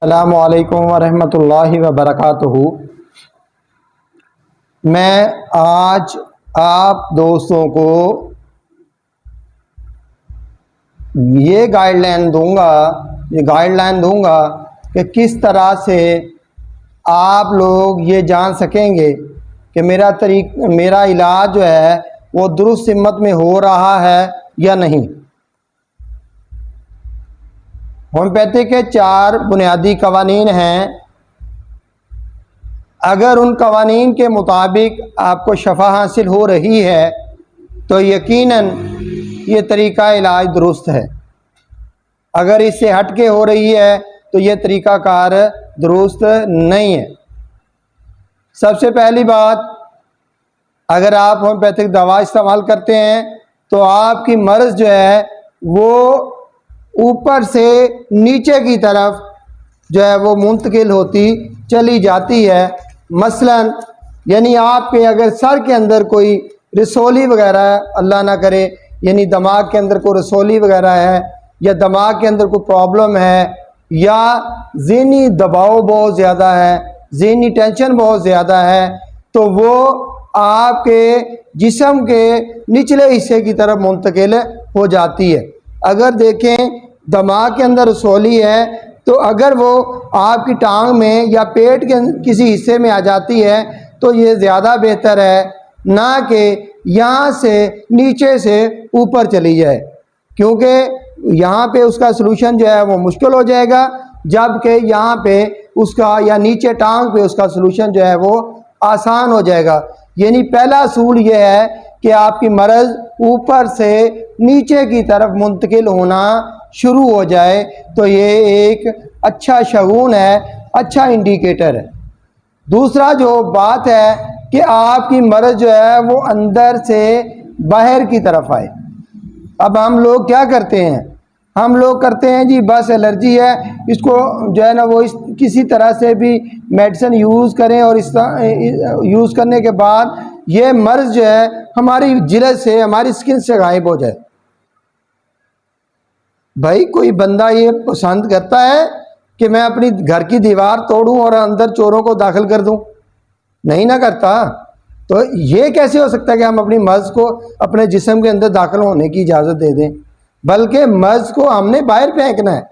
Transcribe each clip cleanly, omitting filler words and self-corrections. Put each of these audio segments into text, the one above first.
अस्सलामु अलैकुम वरहमतुल्लाहि वबरकातुहू। मैं आज आप दोस्तों को ये गाइडलाइन दूंगा कि किस तरह से आप लोग ये जान सकेंगे कि मेरा इलाज जो है वो दुरुस्त सिमत में हो रहा है या नहीं। होम्योपैथी के 4 बुनियादी कवानीन हैं। अगर उन कवानीन के मुताबिक आपको शफा हासिल हो रही है तो यकीनन ये तरीका इलाज दुरुस्त है। अगर इससे हट के हो रही है तो ये तरीका कार दुरुस्त नहीं है। सबसे पहली बात, अगर आप होम्योपैथिक दवा इस्तेमाल करते हैं तो आपकी मर्ज़ जो है वो ऊपर से नीचे की तरफ जो है वो मुंतकिल होती चली जाती है। मसलन यानी आपके अगर सर के अंदर कोई रसोली वगैरह, अल्लाह ना करे, यानी दिमाग के अंदर कोई रसोली वगैरह है या दिमाग के अंदर कोई प्रॉब्लम है या ज़हनी दबाव बहुत ज़्यादा है, ज़हनी टेंशन बहुत ज़्यादा है, तो वो आपके जिस्म के निचले हिस्से की तरफ मुंतकिल हो जाती है। अगर देखें दिमाग के अंदर रसोली है तो अगर वो आपकी टांग में या पेट के किसी हिस्से में आ जाती है तो ये ज़्यादा बेहतर है ना कि यहाँ से नीचे से ऊपर चली जाए, क्योंकि यहाँ पे उसका सलूशन जो है वो मुश्किल हो जाएगा, जबकि यहाँ पे उसका या नीचे टांग पे उसका सलूशन जो है वो आसान हो जाएगा। यानी पहला असूल ये है कि आपकी मर्ज़ ऊपर से नीचे की तरफ मुंतकिल होना शुरू हो जाए तो ये एक अच्छा शगुन है, अच्छा इंडिकेटर है। दूसरा जो बात है कि आपकी मर्ज़ जो है वो अंदर से बाहर की तरफ आए। अब हम लोग क्या करते हैं, हम लोग करते हैं जी बस एलर्जी है, इसको जो है ना वो किसी तरह से भी मेडिसिन यूज़ करें और इस यूज़ करने के बाद ये मर्ज़ जो है हमारी जिल्द से, हमारी स्किन से गायब हो जाए। भाई कोई बंदा ये पसंद करता है कि मैं अपनी घर की दीवार तोड़ूं और अंदर चोरों को दाखिल कर दूं? नहीं ना करता। तो ये कैसे हो सकता है कि हम अपनी मर्ज़ को अपने जिस्म के अंदर दाखिल होने की इजाज़त दे दें, बल्कि मर्ज़ को हमने बाहर फेंकना है।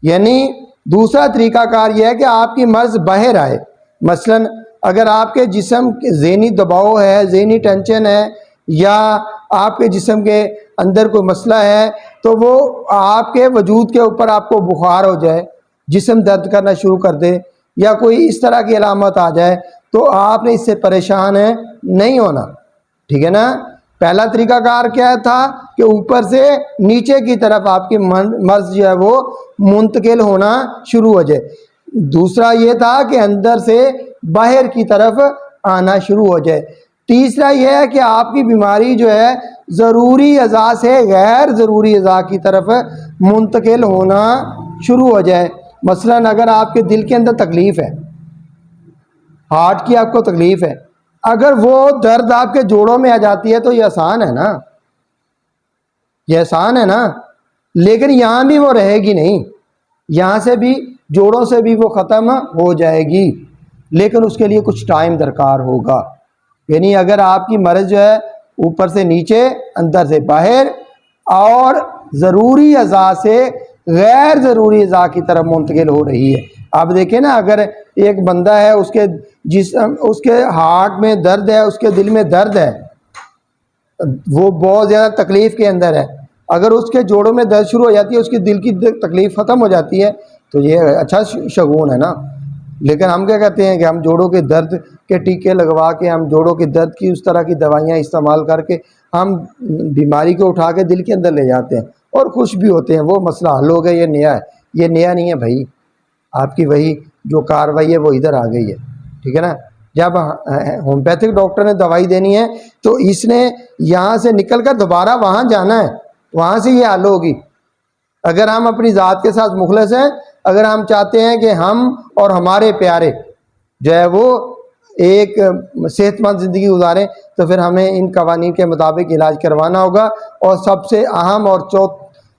यानी दूसरा तरीक़ाकार यह है कि आपकी मर्ज़ बाहर आए। मसलन अगर आपके जिस्म के ज़हनी दबाव है, ज़हनी टेंशन है या आपके जिस्म के अंदर कोई मसला है तो वो आपके वजूद के ऊपर आपको बुखार हो जाए, जिस्म दर्द करना शुरू कर दे या कोई इस तरह की अलामत आ जाए तो आपने इससे परेशान नहीं होना, ठीक है ना। पहला तरीक़ाकार क्या था कि ऊपर से नीचे की तरफ आपकी मर्ज़ जो है वो मुंतकिल होना शुरू हो जाए। दूसरा ये था कि अंदर से बाहर की तरफ आना शुरू हो जाए। तीसरा यह है कि आपकी बीमारी जो है ज़रूरी अज़ा से गैर ज़रूरी अज़ा की तरफ मुंतकिल होना शुरू हो जाए। मसलन अगर आपके दिल के अंदर तकलीफ़ है, हार्ट की आपको तकलीफ़ है, अगर वो दर्द आपके जोड़ों में आ जाती है तो ये आसान है ना, ये आसान है ना। लेकिन यहाँ भी वो रहेगी नहीं, यहाँ से भी जोड़ों से भी वो ख़त्म हो जाएगी, लेकिन उसके लिए कुछ टाइम दरकार होगा। यानी अगर आपकी मर्ज़ जो है ऊपर से नीचे, अंदर से बाहर और ज़रूरी अज़ा से गैर ज़रूरी अज़ा की तरफ मुंतकिल हो रही है। आप देखें ना, अगर एक बंदा है उसके हार्ट में दर्द है, उसके दिल में दर्द है, वो बहुत ज़्यादा तकलीफ़ के अंदर है, अगर उसके जोड़ों में दर्द शुरू हो जाती है, उसकी दिल की तकलीफ़ ख़त्म हो जाती है तो ये अच्छा शगुन है ना। लेकिन हम क्या कहते हैं कि हम जोड़ों के दर्द के टीके लगवा के, हम जोड़ों के दर्द की उस तरह की दवाइयाँ इस्तेमाल करके हम बीमारी को उठा के दिल के अंदर ले जाते हैं और खुश भी होते हैं, वो मसला हल हो गया। ये नया है, ये नया नहीं है भाई। आपकी वही जो कार्रवाई है वो इधर आ गई है, ठीक है ना। जब होम्योपैथिक डॉक्टर ने दवाई देनी है तो इसने यहाँ से निकल कर दोबारा वहाँ जाना है, वहाँ से ये हल होगी। अगर हम अपनी ज़ात के साथ मुखलस हैं, अगर हम चाहते हैं कि हम और हमारे प्यारे जो है वो एक सेहतमंद ज़िंदगी गुजारें, तो फिर हमें इन कवानीन के मुताबिक इलाज करवाना होगा। और सबसे अहम और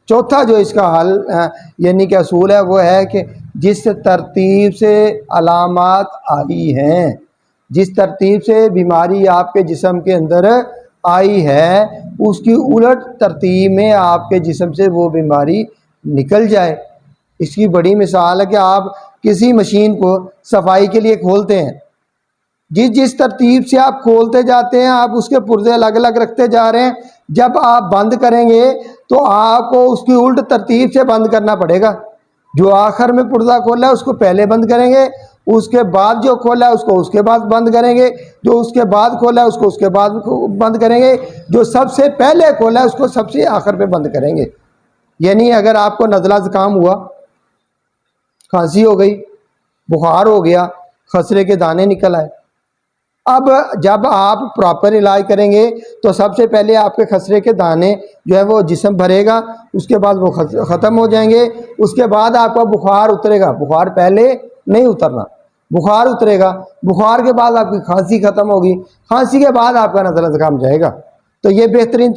चौथा जो इसका हल यानी कि असूल है वो है कि जिस तरतीब से अलामात आई हैं, जिस तरतीब से बीमारी आपके जिस्म के अंदर आई है, उसकी उलट तरतीब में आपके जिस्म से वो बीमारी निकल जाए। इसकी बड़ी मिसाल है कि आप किसी मशीन को सफाई के लिए खोलते हैं, जिस जिस तरतीब से आप खोलते जाते हैं आप उसके पुर्जे अलग अलग रखते जा रहे हैं। जब आप बंद करेंगे तो आपको उसकी उल्ट तरतीब से बंद करना पड़ेगा। जो आखिर में पुर्जा खोला है उसको पहले बंद करेंगे, उसके बाद जो खोला है उसको उसके बाद बंद करेंगे, जो उसके बाद खोला है उसको उसके बाद बंद करेंगे, जो सबसे पहले खोला है उसको सबसे आखिर पे बंद करेंगे। यानी अगर आपको नज़ला ज़ुकाम हुआ, खांसी हो गई, बुखार हो गया, खसरे के दाने निकल आए, अब जब आप प्रॉपर इलाज करेंगे तो सबसे पहले आपके खसरे के दाने जो है वो जिस्म भरेगा, उसके बाद वो ख़त्म हो जाएंगे, उसके बाद आपका बुखार उतरेगा। बुखार पहले नहीं उतरना, बुखार उतरेगा, बुखार के बाद आपकी खांसी ख़त्म होगी, खांसी के बाद आपका नज़ला ज़ुकाम जाएगा। तो ये बेहतरीन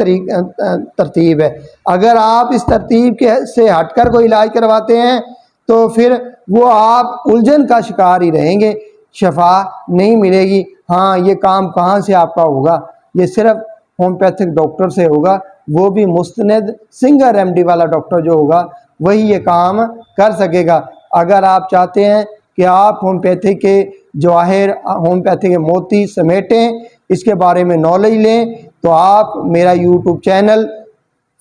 तरतीब है। अगर आप इस तरतीब के से हटकर कोई इलाज करवाते हैं तो फिर वो आप उलझन का शिकार ही रहेंगे, शफा नहीं मिलेगी। हाँ, ये काम कहाँ से आपका होगा? ये सिर्फ होम्योपैथिक डॉक्टर से होगा, वो भी मुस्तनद सिंगल रेमेडी वाला डॉक्टर जो होगा वही ये काम कर सकेगा। अगर आप चाहते हैं कि आप होम्योपैथी के जवाहिर, होम्योपैथी के मोती समेटें, इसके बारे में नॉलेज लें, तो आप मेरा YouTube channel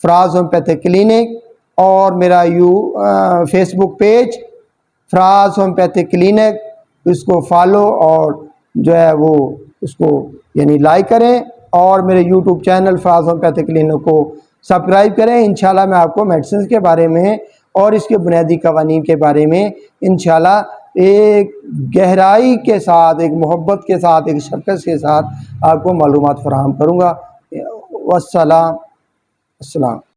Faraz homeopathic clinic और मेरा Facebook page Faraz homeopathic clinic, इसको फॉलो और जो है वो उसको यानी लाइक करें, और मेरे YouTube channel Faraz homeopathic clinic को सब्सक्राइब करें। इंशाल्लाह मैं आपको मेडिसिन के बारे में और इसके बुनियादी कवानीन के बारे में इंशाल्लाह एक गहराई के साथ, एक मोहब्बत के साथ, एक शफ़क़त के साथ आपको मालूमात फराहम करूँगा। वस्सलाम।